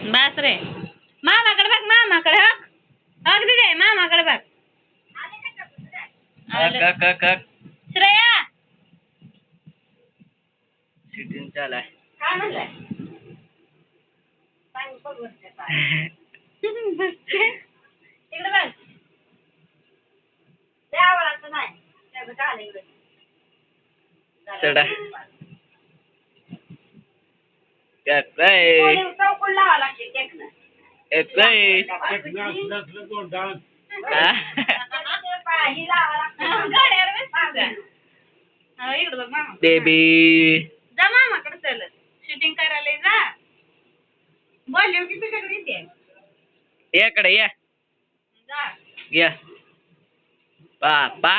बस रे मामाकडे बघ मामाकडे हक हक दिदे मामाकडे बघ श्रेया शूटिंग चालाय काय म्हणलाय इकडे बघ त्या आवडायचं नाही त्याचं काय इकडे चढा काय चौकून लावा लागते टेकनं बेबी जा मामाकडे चल शूटिंग करायला जा बोलले की तुझ्याकडे येते याकडे या जा या पापा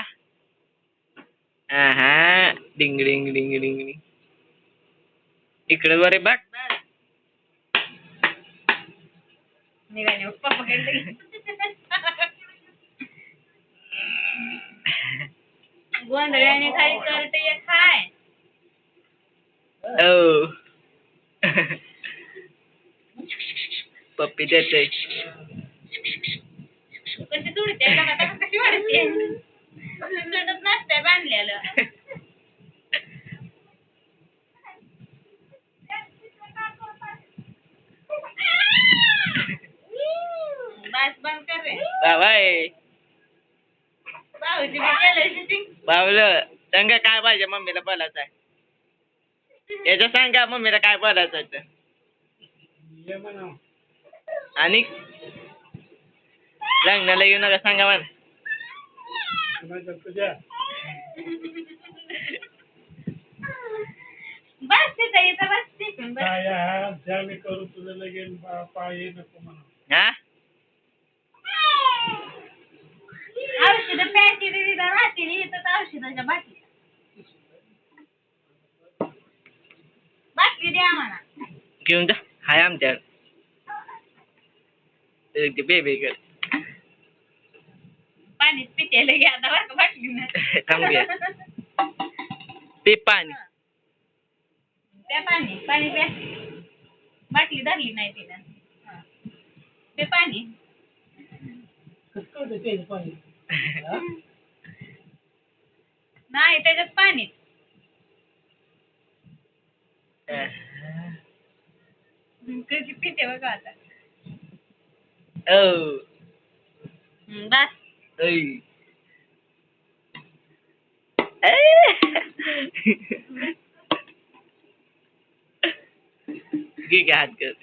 हा डिंग डिंग डिंग डिंग डिंग इकडे बरे बघ निघाले पप्पा कडे गोंधळ्याने काही करत एक हाय ओ पप्पी देते कशी तुडते कशी वाढते तुडत नसते बांधलेलं बस बंद कर रे बाय भाऊजी मी केलं शूटिंग बावलं सांगा काय पाहिजे मम्मीला बोलायचं आहे याच्या सांगा मम्मीला काय बोलायचं आहे तर आणि लग्नाला येऊ नका सांगा मला बस तिथं इथं बस तिथून बस करू तुझं लगेच पाय नको म्हणा हा औषध प्यायची तिथं राहतील इथं औषधाच्या बाटली बाटली द्या म्हणा घेऊन जा हाय आमच्या बेबी कर पाणीच पितेल घ्या आता बरं का बाटली थांबूया ते पाणी प्या पाणी पाणी प्या बाटली धरली नाही तिनं ते पाणी नाही त्याच्यात पाणी कशी पिते बघा आता ओ बस घे हात कर